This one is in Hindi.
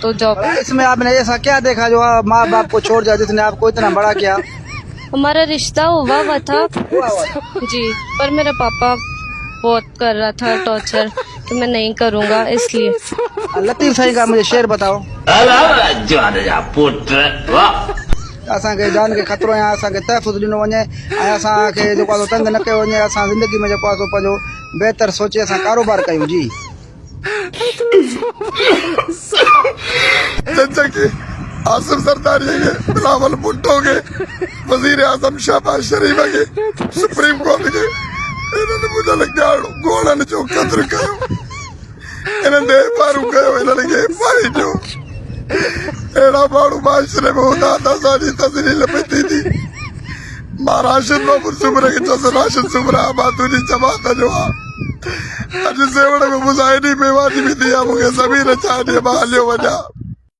तो जॉब। इसमें आपने ऐसा क्या देखा जो माँ बाप को छोड़ दिया, जिसने आपको इतना बड़ा किया? हमारा रिश्ता हुआ था जी, पर मेरा पापा बहुत कर रहा था टॉर्चर, तो मैं नहीं करूँगा इसलिए। लतीफ़ साईं का मुझे शेर बताओ। असांखे जान खे ख़तरो या असांखे तहफ़ुज़ ॾिनो वञे ऐं असांखे जेको आहे तंग न कयो वञे, असां ज़िंदगी में जेको आहे सो पंहिंजो बहितर सोचे असां कारोबार कयूं जी। के आसिफ सरदारी के, बिलावल भुट्टो के, वजीर आजम शहबाज शरीफ के, सुप्रीम कोर्ट के, इन्होंने मुझे लगे गोड़न जो कदर कयो, इन्हें दे पारू कयो, इन्होंने के पाई जो एड़ा माण्हू माशरे में हूंदा त असांजी तज़लील पई थी। मां राशिद बाबू सुमरे खे चयोसि, राशिद सुमरा मां तुंहिंजी जमात जो आहे, अॼु सेवण में मुंहिंजा एॾी बेवानी बि थी आहे, मूंखे ज़मीन छा ॾिए, मां हलियो वञा।